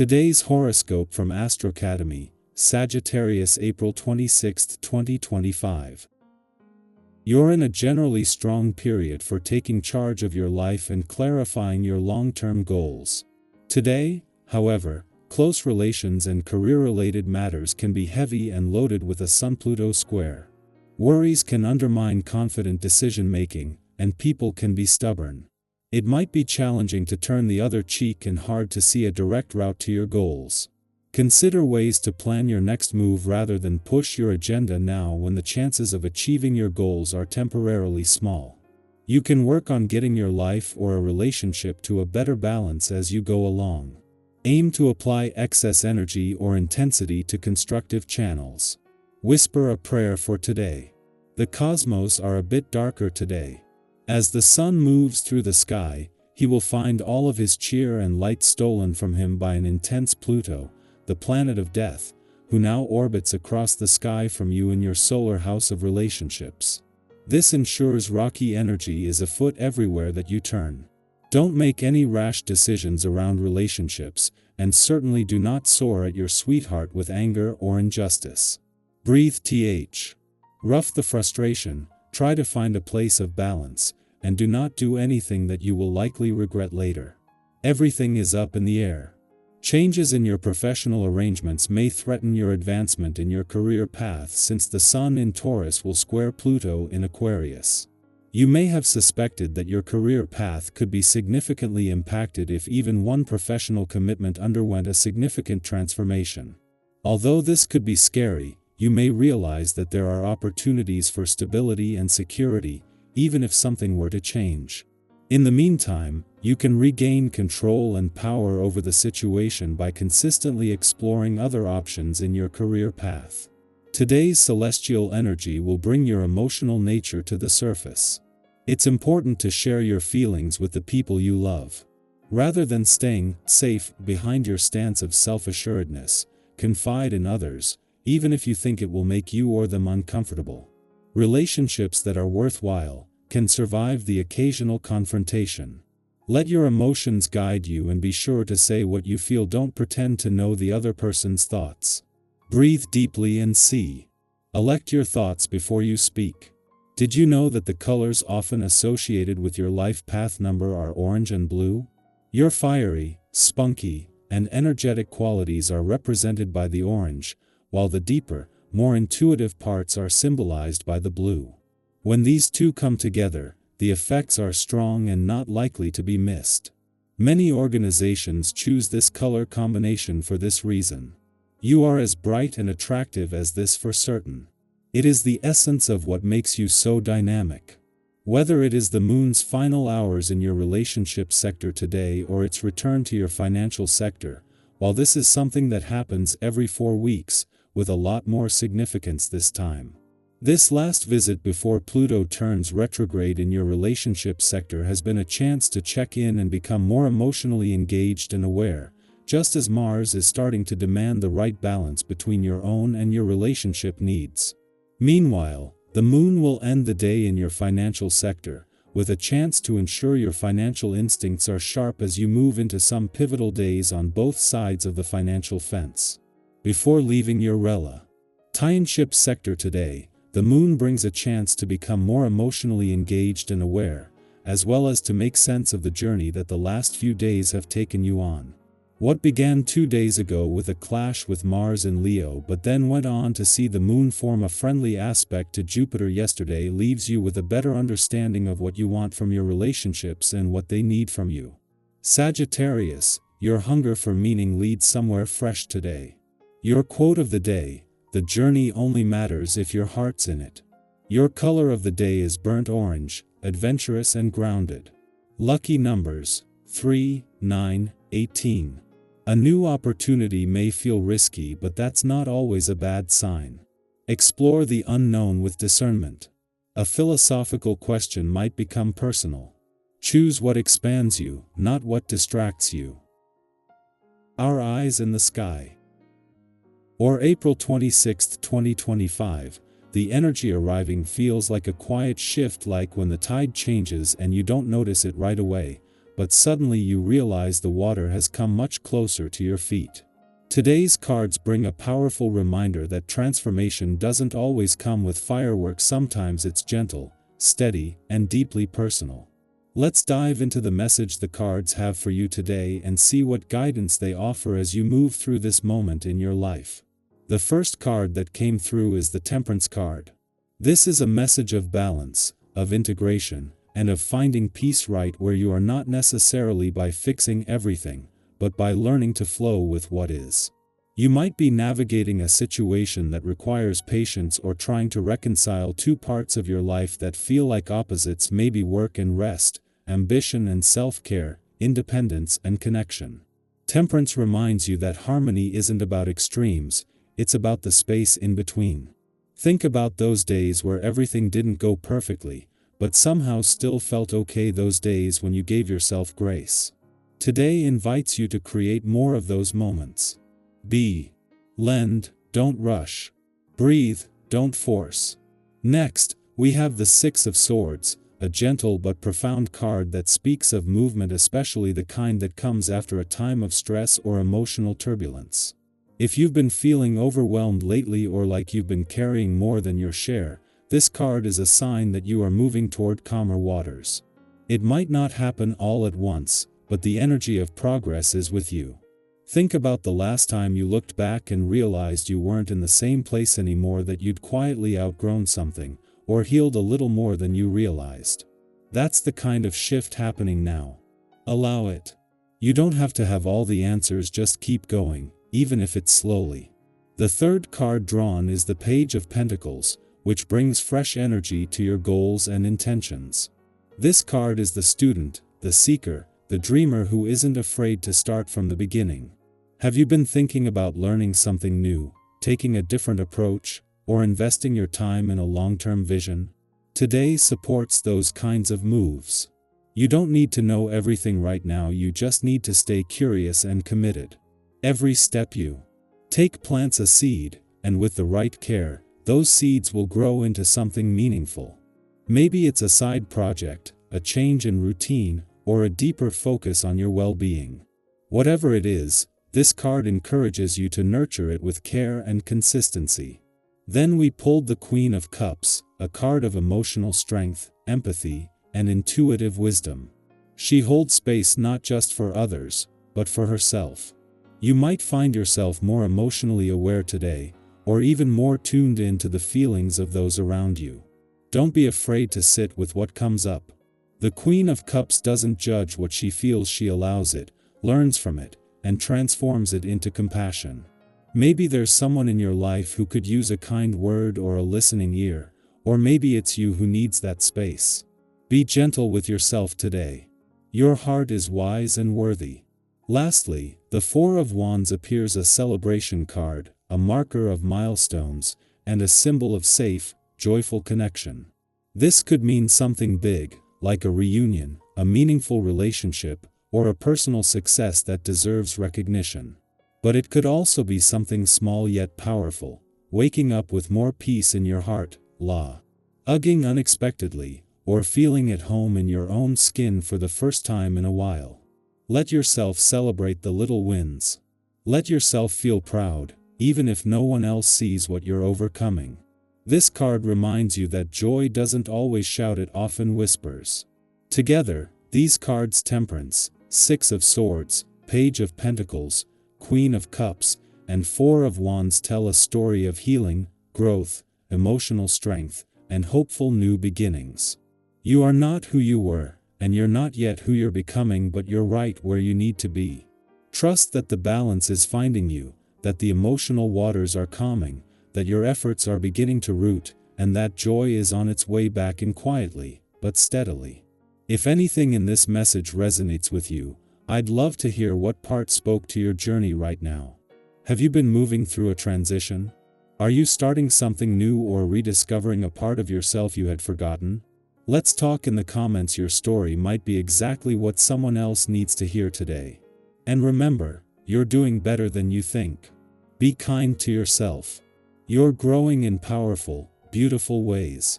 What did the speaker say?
Today's horoscope from Astrocademy, Sagittarius, April 26, 2025. You're in a generally strong period for taking charge of your life and clarifying your long-term goals. Today, however, close relations and career-related matters can be heavy and loaded with a Sun-Pluto square. Worries can undermine confident decision-making, and people can be stubborn. It might be challenging to turn the other cheek and hard to see a direct route to your goals. Consider ways to plan your next move rather than push your agenda now when the chances of achieving your goals are temporarily small. You can work on getting your life or a relationship to a better balance as you go along. Aim to apply excess energy or intensity to constructive channels. Whisper a prayer for today. The cosmos are a bit darker today. As the sun moves through the sky, he will find all of his cheer and light stolen from him by an intense Pluto, the planet of death, who now orbits across the sky from you in your solar house of relationships. This ensures rocky energy is afoot everywhere that you turn. Don't make any rash decisions around relationships, and certainly do not soar at your sweetheart with anger or injustice. Breathe. Rough the frustration, try to find a place of balance, and do not do anything that you will likely regret later. Everything is up in the air. Changes in your professional arrangements may threaten your advancement in your career path since the Sun in Taurus will square Pluto in Aquarius. You may have suspected that your career path could be significantly impacted if even one professional commitment underwent a significant transformation. Although this could be scary, you may realize that there are opportunities for stability and security, even if something were to change. In the meantime, you can regain control and power over the situation by consistently exploring other options in your career path. Today's celestial energy will bring your emotional nature to the surface. It's important to share your feelings with the people you love. Rather than staying safe behind your stance of self-assuredness, confide in others, even if you think it will make you or them uncomfortable. Relationships that are worthwhile can survive the occasional confrontation. Let your emotions guide you and be sure to say what you feel. Don't pretend to know the other person's thoughts. Breathe deeply and see. Elect your thoughts before you speak. Did you know that the colors often associated with your life path number are orange and blue? Your fiery, spunky, and energetic qualities are represented by the orange, while the deeper, more intuitive parts are symbolized by the blue. When these two come together, the effects are strong and not likely to be missed. Many organizations choose this color combination for this reason. You are as bright and attractive as this for certain. It is the essence of what makes you so dynamic. Whether it is the moon's final hours in your relationship sector today or its return to your financial sector, while this is something that happens every 4 weeks, with a lot more significance this time. This last visit before Pluto turns retrograde in your relationship sector has been a chance to check in and become more emotionally engaged and aware, just as Mars is starting to demand the right balance between your own and your relationship needs. Meanwhile, the moon will end the day in your financial sector, with a chance to ensure your financial instincts are sharp as you move into some pivotal days on both sides of the financial fence. Before leaving your relationship sector today, the moon brings a chance to become more emotionally engaged and aware, as well as to make sense of the journey that the last few days have taken you on. What began 2 days ago with a clash with Mars in Leo but then went on to see the moon form a friendly aspect to Jupiter yesterday leaves you with a better understanding of what you want from your relationships and what they need from you. Sagittarius, your hunger for meaning leads somewhere fresh today. Your quote of the day: "The journey only matters if your heart's in it." Your color of the day is burnt orange, adventurous and grounded. Lucky numbers: 3, 9, 18. A new opportunity may feel risky, but that's not always a bad sign. Explore the unknown with discernment. A philosophical question might become personal. Choose what expands you, not what distracts you. Our eyes in the sky. Or April 26, 2025, the energy arriving feels like a quiet shift, like when the tide changes and you don't notice it right away, but suddenly you realize the water has come much closer to your feet. Today's cards bring a powerful reminder that transformation doesn't always come with fireworks. Sometimes it's gentle, steady, and deeply personal. Let's dive into the message the cards have for you today and see what guidance they offer as you move through this moment in your life. The first card that came through is the Temperance card. This is a message of balance, of integration, and of finding peace right where you are, not necessarily by fixing everything, but by learning to flow with what is. You might be navigating a situation that requires patience or trying to reconcile two parts of your life that feel like opposites, maybe work and rest, ambition and self-care, independence and connection. Temperance reminds you that harmony isn't about extremes, it's about the space in between. Think about those days where everything didn't go perfectly, but somehow still felt okay, those days when you gave yourself grace. Today invites you to create more of those moments. Lend, don't rush. Breathe, don't force. Next, we have the Six of Swords, a gentle but profound card that speaks of movement, especially the kind that comes after a time of stress or emotional turbulence. If you've been feeling overwhelmed lately or like you've been carrying more than your share, this card is a sign that you are moving toward calmer waters. It might not happen all at once, but the energy of progress is with you. Think about the last time you looked back and realized you weren't in the same place anymore, that you'd quietly outgrown something, or healed a little more than you realized. That's the kind of shift happening now. Allow it. You don't have to have all the answers, just keep going, even if it's slowly. The third card drawn is the Page of Pentacles, which brings fresh energy to your goals and intentions. This card is the student, the seeker, the dreamer who isn't afraid to start from the beginning. Have you been thinking about learning something new, taking a different approach, or investing your time in a long-term vision? Today supports those kinds of moves. You don't need to know everything right now, you just need to stay curious and committed. Every step you take plants a seed, and with the right care, those seeds will grow into something meaningful. Maybe it's a side project, a change in routine, or a deeper focus on your well-being. Whatever it is, this card encourages you to nurture it with care and consistency. Then we pulled the Queen of Cups, a card of emotional strength, empathy, and intuitive wisdom. She holds space not just for others, but for herself. You might find yourself more emotionally aware today, or even more tuned in to the feelings of those around you. Don't be afraid to sit with what comes up. The Queen of Cups doesn't judge what she feels, she allows it, learns from it, and transforms it into compassion. Maybe there's someone in your life who could use a kind word or a listening ear, or maybe it's you who needs that space. Be gentle with yourself today. Your heart is wise and worthy. Lastly, the Four of Wands appears, a celebration card, a marker of milestones, and a symbol of safe, joyful connection. This could mean something big, like a reunion, a meaningful relationship, or a personal success that deserves recognition. But it could also be something small yet powerful, waking up with more peace in your heart, hugging unexpectedly, or feeling at home in your own skin for the first time in a while. Let yourself celebrate the little wins. Let yourself feel proud, even if no one else sees what you're overcoming. This card reminds you that joy doesn't always shout, it often whispers. Together, these cards, Temperance, Six of Swords, Page of Pentacles, Queen of Cups, and Four of Wands, tell a story of healing, growth, emotional strength, and hopeful new beginnings. You are not who you were, and you're not yet who you're becoming, but you're right where you need to be. Trust that the balance is finding you, that the emotional waters are calming, that your efforts are beginning to root, and that joy is on its way back in, quietly, but steadily. If anything in this message resonates with you, I'd love to hear what part spoke to your journey right now. Have you been moving through a transition? Are you starting something new or rediscovering a part of yourself you had forgotten? Let's talk in the comments. Your story might be exactly what someone else needs to hear today. And remember, you're doing better than you think. Be kind to yourself. You're growing in powerful, beautiful ways.